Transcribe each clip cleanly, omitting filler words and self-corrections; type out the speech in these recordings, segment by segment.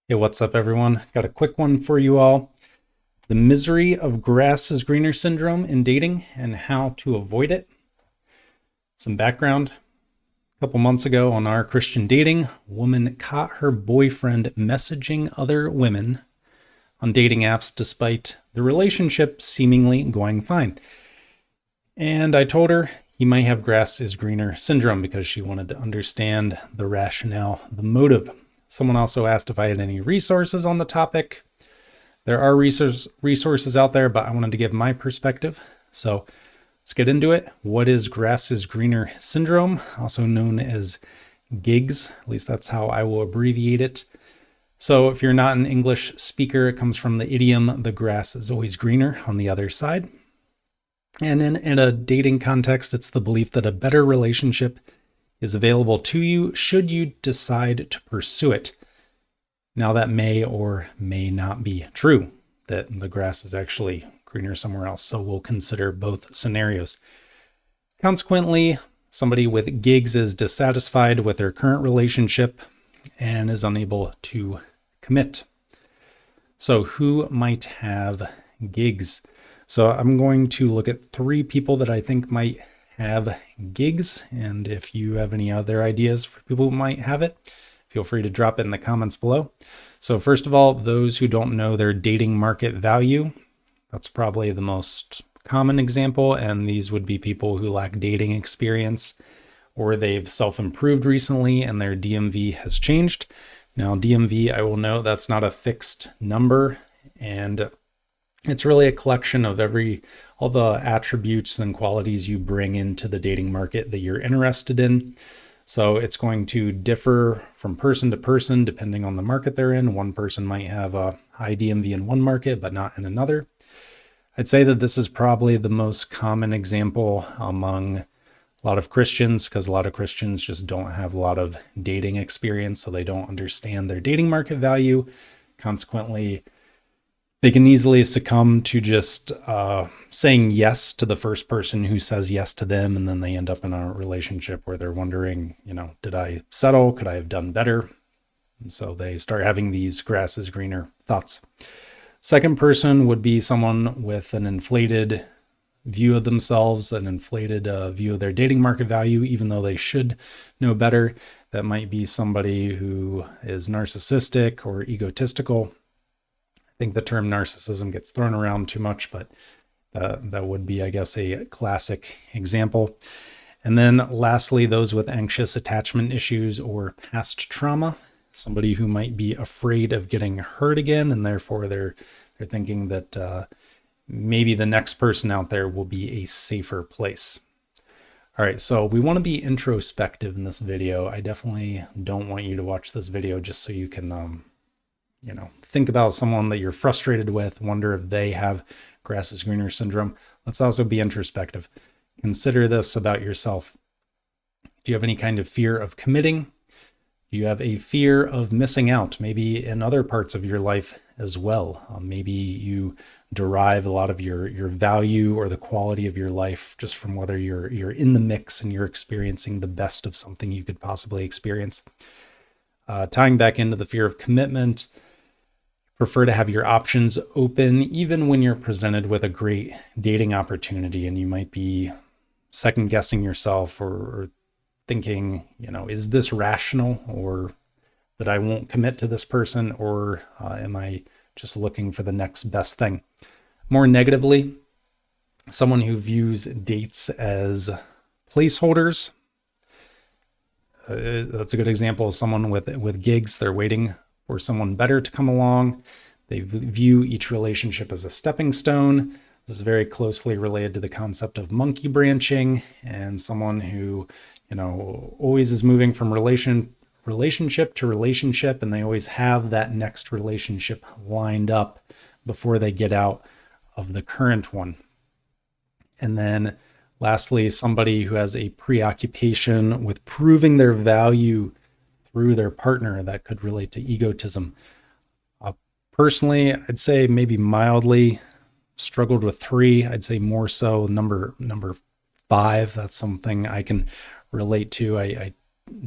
Hey, what's up, everyone? Got a quick one for you all. The misery of grass is greener syndrome in dating and how to avoid it. Some background. A couple months ago on our Christian dating, a woman caught her boyfriend messaging other women on dating apps despite the relationship seemingly going fine. And I told her he might have grass is greener syndrome because she wanted to understand the rationale, the motive. Someone also asked if I had any resources on the topic. There are resources out there, but I wanted to give my perspective. So let's get into it. What is grass is greener syndrome, also known as GIGS? At least that's how I will abbreviate it. So if you're not an English speaker, it comes from the idiom, the grass is always greener on the other side. And in a dating context, it's the belief that a better relationship is available to you should you decide to pursue it. Now, that may or may not be true, that the grass is actually greener somewhere else. So we'll consider both scenarios. Consequently, somebody with gigs is dissatisfied with their current relationship and is unable to commit. So who might have gigs? So I'm going to look at 3 people that I think might have gigs. And if you have any other ideas for people who might have it, feel free to drop it in the comments below. So first of all, those who don't know their dating market value, that's probably the most common example. And these would be people who lack dating experience or they've self-improved recently and their DMV has changed. Now, DMV, I will note, that's not a fixed number, and it's really a collection of all the attributes and qualities you bring into the dating market that you're interested in. So it's going to differ from person to person depending on the market they're in. One person might have a high DMV in one market, but not in another. I'd say that this is probably the most common example among a lot of Christians, because a lot of Christians just don't have a lot of dating experience, so they don't understand their dating market value. Consequently, they can easily succumb to just saying yes to the first person who says yes to them, and then they end up in a relationship where they're wondering, did I settle? Could I have done better? And so they start having these grass is greener thoughts. Second person would be someone with an inflated view of themselves, an inflated view of their dating market value, even though they should know better. That might be somebody who is narcissistic or egotistical. I think the term narcissism gets thrown around too much, but that would be, I guess, a classic example. And then lastly, those with anxious attachment issues or past trauma, somebody who might be afraid of getting hurt again, and therefore they're thinking that maybe the next person out there will be a safer place. All right, so we want to be introspective in this video. I definitely don't want you to watch this video just so you can think about someone that you're frustrated with, wonder if they have grass is greener syndrome. Let's also be introspective. Consider this about yourself. Do you have any kind of fear of committing? Do you have a fear of missing out, maybe in other parts of your life as well? Maybe you derive a lot of your value or the quality of your life just from whether you're in the mix and you're experiencing the best of something you could possibly experience. Tying back into the fear of commitment, prefer to have your options open even when you're presented with a great dating opportunity, and you might be second guessing yourself or thinking, is this rational, or that I won't commit to this person, or am I just looking for the next best thing? More negatively, someone who views dates as placeholders. That's a good example of someone with gigs. They're waiting for someone better to come along. They view each relationship as a stepping stone. This is very closely related to the concept of monkey branching, and someone who, always is moving from relationship to relationship, and they always have that next relationship lined up before they get out of the current one. And then lastly, somebody who has a preoccupation with proving their value through their partner. That could relate to egotism. Personally, I'd say maybe mildly struggled with 3. I'd say more so number 5. That's something I can relate to. I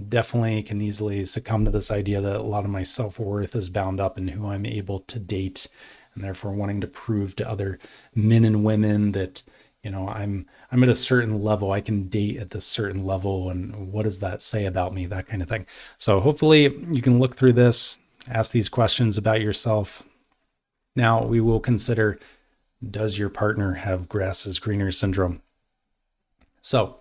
definitely can easily succumb to this idea that a lot of my self-worth is bound up in who I'm able to date, and therefore wanting to prove to other men and women that, I'm at a certain level, I can date at this certain level, and what does that say about me, that kind of thing. So hopefully you can look through this, ask these questions about yourself. Now we will consider, does your partner have grass is greener syndrome? So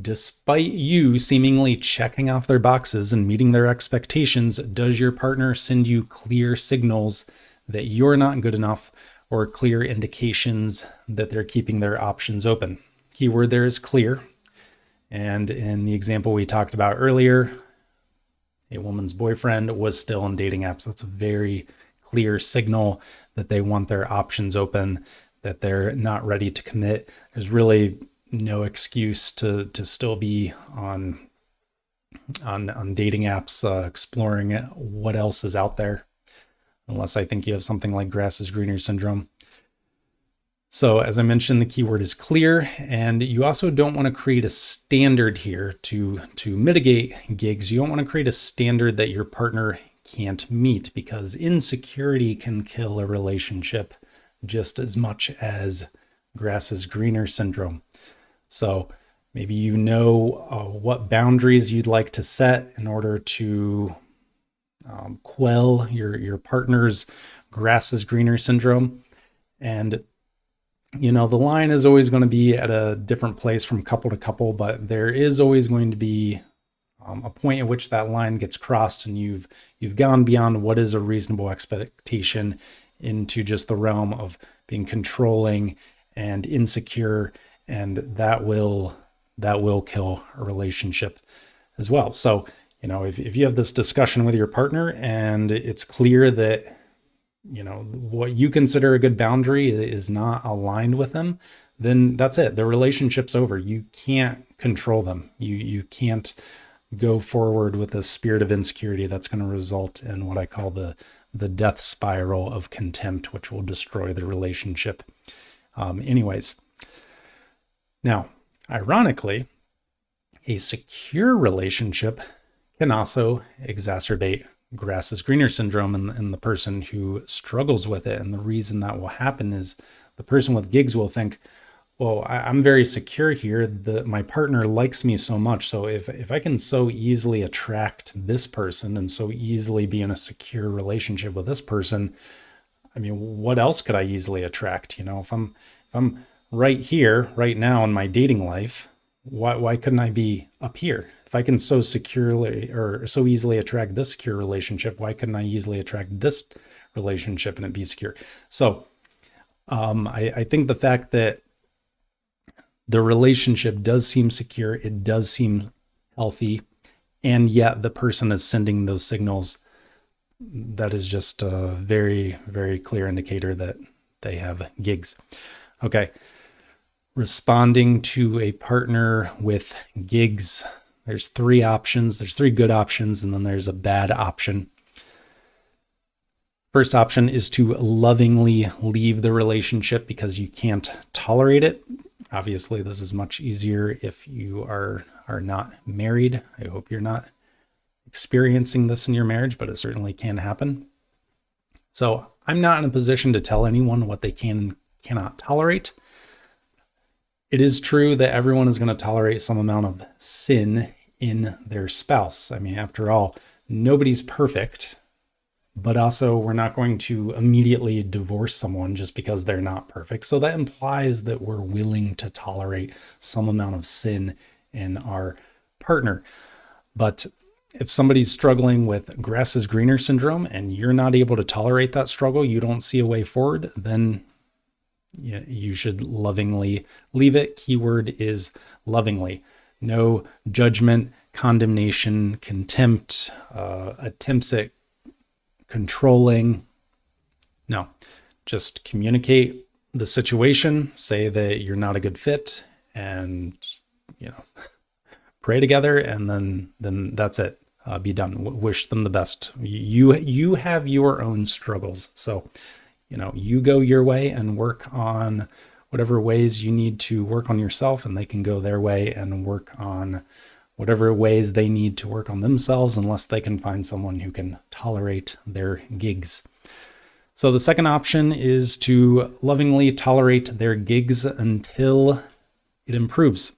despite you seemingly checking off their boxes and meeting their expectations, does your partner send you clear signals that you're not good enough, or clear indications that they're keeping their options open? Keyword there is clear. And in the example we talked about earlier, a woman's boyfriend was still on dating apps. That's a very clear signal that they want their options open, that they're not ready to commit. There's really no excuse to still be on dating apps, exploring what else is out there, unless I think you have something like grass is greener syndrome. So as I mentioned, the keyword is clear, and you also don't want to create a standard here to mitigate gigs. You don't want to create a standard that your partner can't meet, because insecurity can kill a relationship just as much as grass is greener syndrome. So maybe what boundaries you'd like to set in order to quell your partner's grass is greener syndrome. And the line is always going to be at a different place from couple to couple, but there is always going to be a point at which that line gets crossed, and you've gone beyond what is a reasonable expectation into just the realm of being controlling and insecure, and that will kill a relationship as well. So, if you have this discussion with your partner and it's clear that what you consider a good boundary is not aligned with them, then that's it. The relationship's over. You can't control them. You can't go forward with a spirit of insecurity that's going to result in what I call the death spiral of contempt, which will destroy the relationship. Anyways, now, ironically, a secure relationship can also exacerbate grass is greener syndrome in the person who struggles with it. And the reason that will happen is the person with gigs will think, well, I'm very secure here. My partner likes me so much. So if I can so easily attract this person and so easily be in a secure relationship with this person, I mean, what else could I easily attract? If I'm right here, right now in my dating life, why couldn't I be up here? If I can so securely or so easily attract this secure relationship, why couldn't I easily attract this relationship and it be secure? So I think the fact that the relationship does seem secure, it does seem healthy, and yet the person is sending those signals, that is just a very, very clear indicator that they have gigs. Okay. Responding to a partner with gigs. There's three options. There's three good options, and then there's a bad option. First option is to lovingly leave the relationship because you can't tolerate it. Obviously, this is much easier if you are not married. I hope you're not experiencing this in your marriage, but it certainly can happen. So I'm not in a position to tell anyone what they can and cannot tolerate. It is true that everyone is going to tolerate some amount of sin in their spouse. I mean, after all, nobody's perfect, but also we're not going to immediately divorce someone just because they're not perfect. So that implies that we're willing to tolerate some amount of sin in our partner. But if somebody's struggling with grass is greener syndrome and you're not able to tolerate that struggle, you don't see a way forward, then you should lovingly leave it. Keyword is lovingly. No judgment, condemnation, contempt, attempts at controlling. No, just communicate the situation, say that you're not a good fit, and pray together, and then that's it. Be done. Wish them the best. You have your own struggles, so you go your way and work on whatever ways you need to work on yourself, and they can go their way and work on whatever ways they need to work on themselves, unless they can find someone who can tolerate their gigs. So the second option is to lovingly tolerate their gigs until it improves.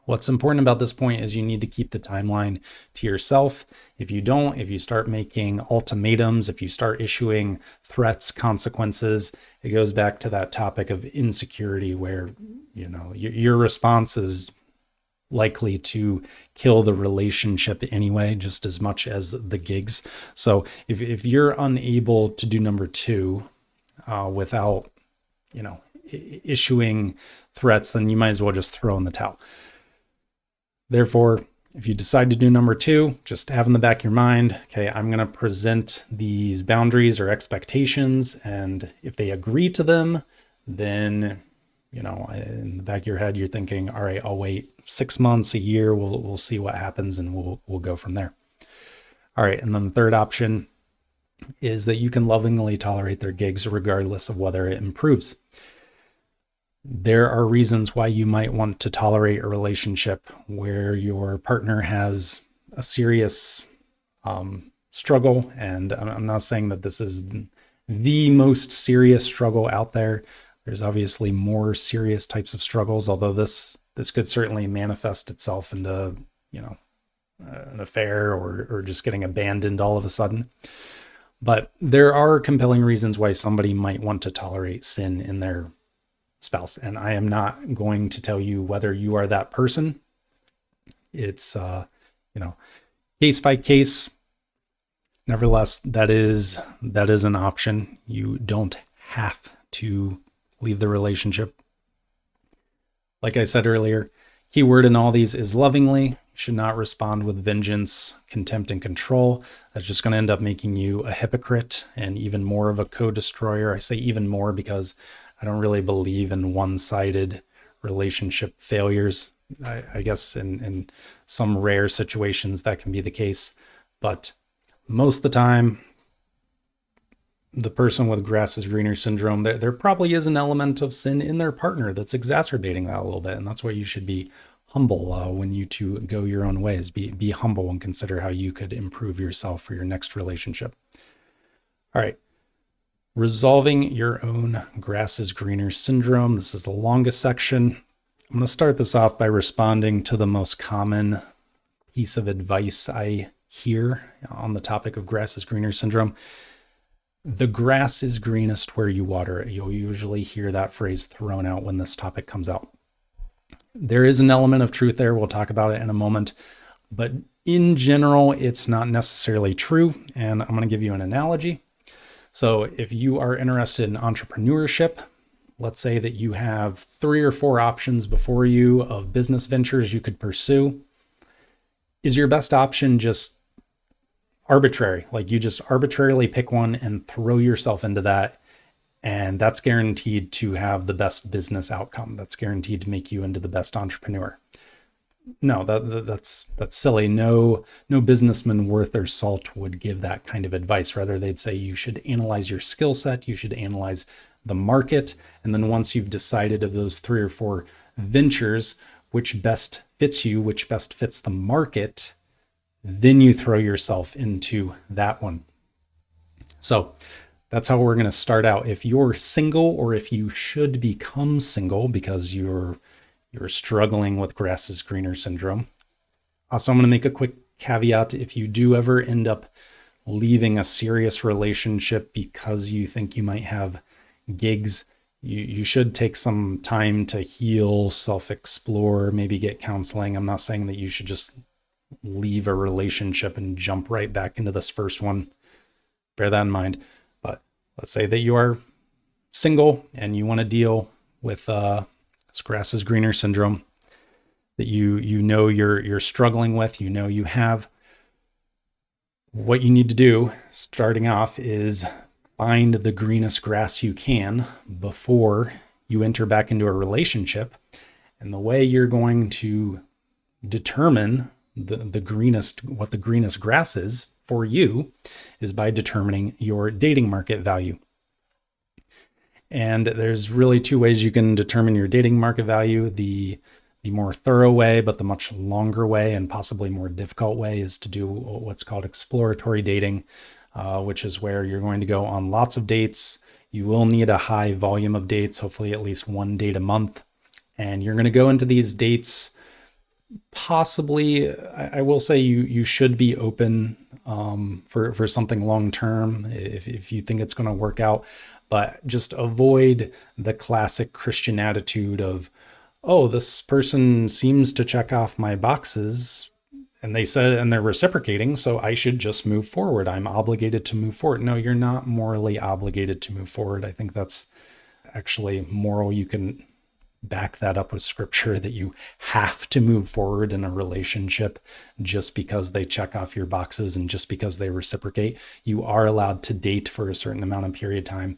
What's important about this point is you need to keep the timeline to yourself. If you don't, if you start making ultimatums, if you start issuing threats, consequences, it goes back to that topic of insecurity where, your response is likely to kill the relationship anyway, just as much as the gigs. So if you're unable to do number two without, issuing threats, then you might as well just throw in the towel. Therefore, if you decide to do number two, just have in the back of your mind, okay, I'm going to present these boundaries or expectations, and if they agree to them, then, in the back of your head, you're thinking, all right, I'll wait 6 months, a year, we'll see what happens, and we'll go from there. All right, and then the third option is that you can lovingly tolerate their gigs regardless of whether it improves. There are reasons why you might want to tolerate a relationship where your partner has a serious struggle. And I'm not saying that this is the most serious struggle out there. There's obviously more serious types of struggles, although this could certainly manifest itself into, an affair or just getting abandoned all of a sudden. But there are compelling reasons why somebody might want to tolerate sin in their spouse. And I am not going to tell you whether you are that person. It's, case by case. Nevertheless, that is an option. You don't have to leave the relationship. Like I said earlier, key word in all these is lovingly. You should not respond with vengeance, contempt, and control. That's just going to end up making you a hypocrite and even more of a co-destroyer. I say even more because I don't really believe in one-sided relationship failures. I guess in some rare situations that can be the case, but most of the time, the person with grass is greener syndrome, there probably is an element of sin in their partner that's exacerbating that a little bit, and that's why you should be humble when you two go your own ways. Be humble and consider how you could improve yourself for your next relationship. All right. Resolving your own grass is greener syndrome. This is the longest section. I'm going to start this off by responding to the most common piece of advice I hear on the topic of grass is greener syndrome. The grass is greenest where you water it. You'll usually hear that phrase thrown out when this topic comes out. There is an element of truth there. We'll talk about it in a moment. But in general, it's not necessarily true. And I'm going to give you an analogy. So if you are interested in entrepreneurship, let's say that you have 3 or 4 options before you of business ventures you could pursue. Is your best option just arbitrary? Like you just arbitrarily pick one and throw yourself into that, and that's guaranteed to have the best business outcome. That's guaranteed to make you into the best entrepreneur. No, that's silly. No businessman worth their salt would give that kind of advice. Rather, they'd say you should analyze your skill set, you should analyze the market, and then once you've decided of those 3 or 4 ventures, which best fits you, which best fits the market, then you throw yourself into that one. So that's how we're going to start out. If you're single, or if you should become single because you're struggling with grass is greener syndrome. Also, I'm going to make a quick caveat. If you do ever end up leaving a serious relationship because you think you might have gigs, you should take some time to heal, self-explore, maybe get counseling. I'm not saying that you should just leave a relationship and jump right back into this first one. Bear that in mind. But let's say that you are single and you want to deal with this grass is greener syndrome that you're struggling with, you have. What you need to do starting off is find the greenest grass you can before you enter back into a relationship. And the way you're going to determine what the greenest grass is for you is by determining your dating market value. And there's really 2 ways you can determine your dating market value. The The more thorough way, but the much longer way and possibly more difficult way, is to do what's called exploratory dating, which is where you're going to go on lots of dates. You will need a high volume of dates, hopefully at least one date a month. And you're going to go into these dates possibly, I will say you should be open for something long term if you think it's going to work out, but just avoid the classic Christian attitude of, oh, this person seems to check off my boxes and they're reciprocating, so I should just move forward. I'm obligated to move forward. No, you're not morally obligated to move forward. I think that's actually moral. You can back that up with scripture that you have to move forward in a relationship just because they check off your boxes and just because they reciprocate. You are allowed to date for a certain amount of period of time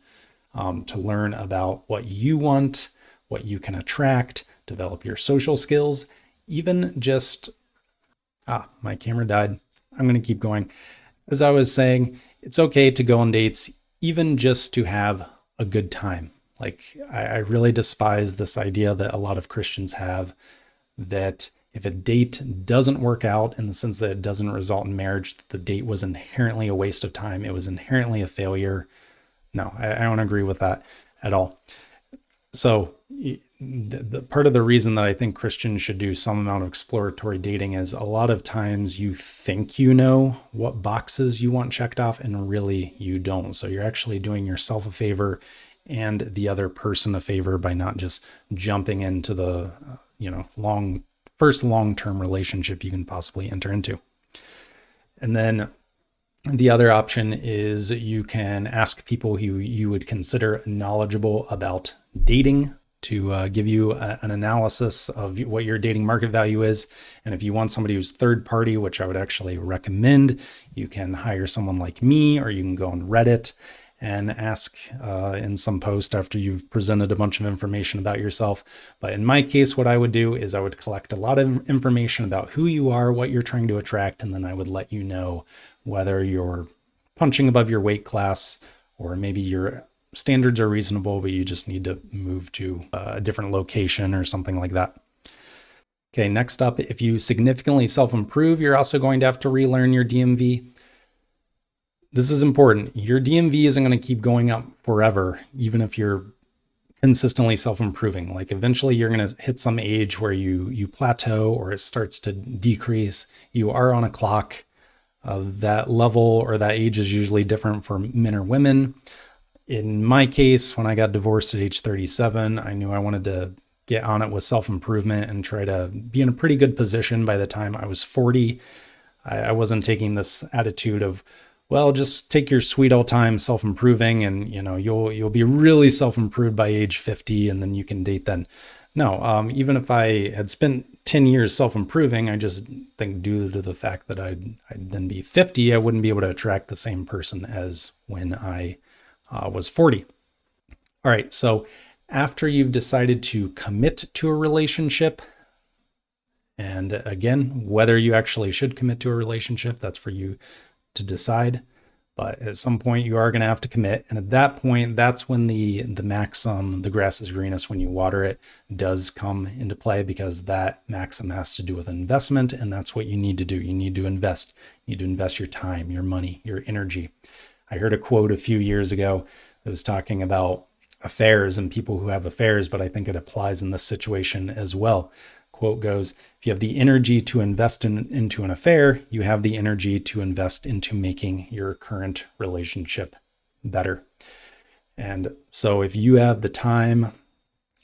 to learn about what you want, what you can attract, develop your social skills, even just, my camera died. I'm going to keep going. As I was saying, it's okay to go on dates, even just to have a good time. Like, I really despise this idea that a lot of Christians have that if a date doesn't work out, in the sense that it doesn't result in marriage, the date was inherently a waste of time. It was inherently a failure. No, I don't agree with that at all. So the part of the reason that I think Christians should do some amount of exploratory dating is a lot of times you think you know what boxes you want checked off, and really you don't. So you're actually doing yourself a favor and the other person a favor by not just jumping into the first long-term relationship you can possibly enter into. And then the other option is you can ask people who you would consider knowledgeable about dating to give you an analysis of what your dating market value is. And if you want somebody who's third party, which I would actually recommend, you can hire someone like me, or you can go on Reddit and ask in some post after you've presented a bunch of information about yourself. But in my case, what I would do is I would collect a lot of information about who you are, what you're trying to attract, and then I would let you know whether you're punching above your weight class, or maybe your standards are reasonable, but you just need to move to a different location or something like that. Okay, next up, if you significantly self-improve, you're also going to have to relearn your DMV. This is important. Your DMV isn't going to keep going up forever, even if you're consistently self-improving. Like, eventually you're going to hit some age where you plateau, or it starts to decrease. You are on a clock. That level or that age is usually different for men or women. In my case, when I got divorced at age 37, I knew I wanted to get on it with self-improvement and try to be in a pretty good position by the time I was 40. I wasn't taking this attitude of, well, just take your sweet old time self-improving and you'll be really self-improved by age 50 and then you can date then. No, even if I had spent 10 years self-improving, I just think due to the fact that I'd then be 50, I wouldn't be able to attract the same person as when I was 40. All right, so after you've decided to commit to a relationship, and again, whether you actually should commit to a relationship, that's for you to decide. But at some point you are going to have to commit. And at that point, that's when the maxim, the grass is greenest when you water it, does come into play, because that maxim has to do with investment. And that's what you need to do. You need to invest. You need to invest your time, your money, your energy. I heard a quote a few years ago that was talking about affairs and people who have affairs, but I think it applies in this situation as well. Quote goes, if you have the energy to invest into an affair, you have the energy to invest into making your current relationship better. And so if you have the time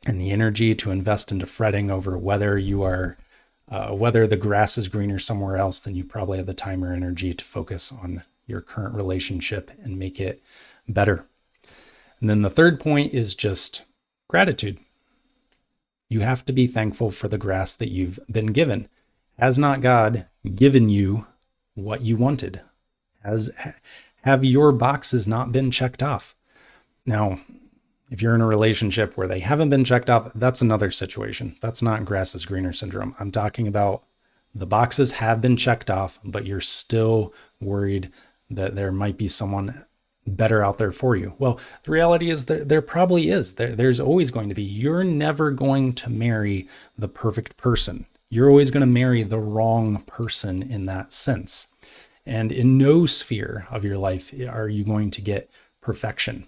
and the energy to invest into fretting over whether the grass is greener somewhere else, then you probably have the time or energy to focus on your current relationship and make it better. And then the third point is just gratitude. You have to be thankful for the grass that you've been given. Has not God given you what you wanted? Have your boxes not been checked off? Now, if you're in a relationship where they haven't been checked off, that's another situation. That's not grass is greener syndrome. I'm talking about the boxes have been checked off, but you're still worried that there might be someone better out there for you. Well, the reality is that there probably is. There's always going to be. You're never going to marry the perfect person. You're always going to marry the wrong person in that sense. And in no sphere of your life are you going to get perfection.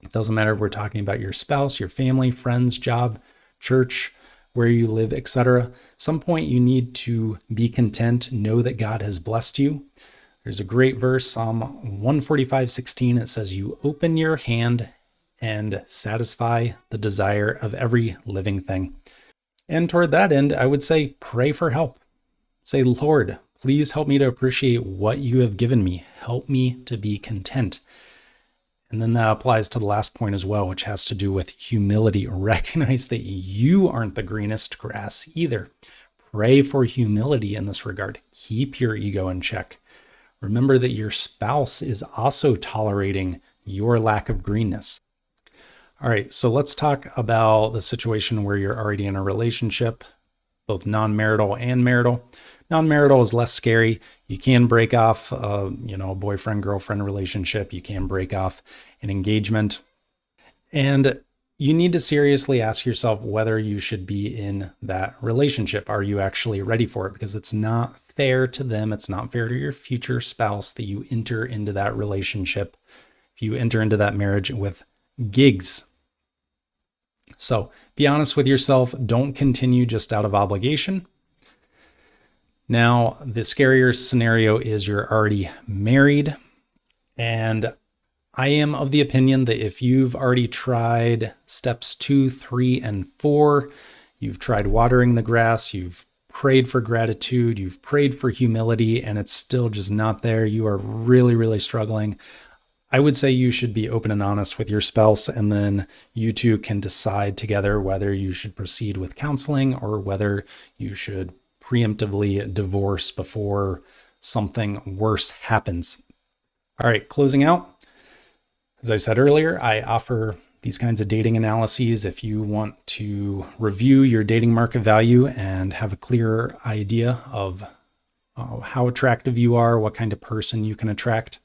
It doesn't matter if we're talking about your spouse, your family, friends, job, church, where you live, etc. Some point you need to be content, know that God has blessed you. There's a great verse, Psalm 145:16. It says, "You open your hand and satisfy the desire of every living thing." And toward that end, I would say pray for help. Say, "Lord, please help me to appreciate what you have given me. Help me to be content." And then that applies to the last point as well, which has to do with humility. Recognize that you aren't the greenest grass either. Pray for humility in this regard. Keep your ego in check. Remember that your spouse is also tolerating your lack of greenness. All right, so let's talk about the situation where you're already in a relationship, both non-marital and marital. Non-marital is less scary. You can break off a boyfriend-girlfriend relationship. You can break off an engagement. And you need to seriously ask yourself whether you should be in that relationship. Are you actually ready for it? Because it's not fair to them. It's not fair to your future spouse that you enter into that relationship, if you enter into that marriage with gigs. So be honest with yourself. Don't continue just out of obligation. Now, the scarier scenario is you're already married. And I am of the opinion that if you've already tried steps 2, 3, and 4, you've tried watering the grass, you've prayed for gratitude, you've prayed for humility, and it's still just not there, you are really, really struggling, I would say you should be open and honest with your spouse, and then you two can decide together whether you should proceed with counseling or whether you should preemptively divorce before something worse happens. All right, closing out. As I said earlier, I offer these kinds of dating analyses if you want to review your dating market value and have a clearer idea of how attractive you are, what kind of person you can attract.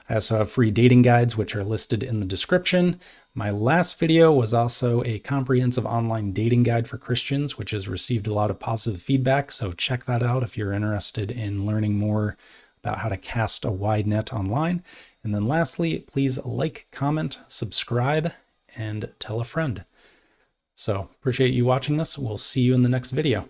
I also have free dating guides, which are listed in the description. My last video was also a comprehensive online dating guide for Christians, which has received a lot of positive feedback. So check that out if you're interested in learning more about how to cast a wide net online. And then lastly, please like, comment, subscribe, and tell a friend. So appreciate you watching this. We'll see you in the next video.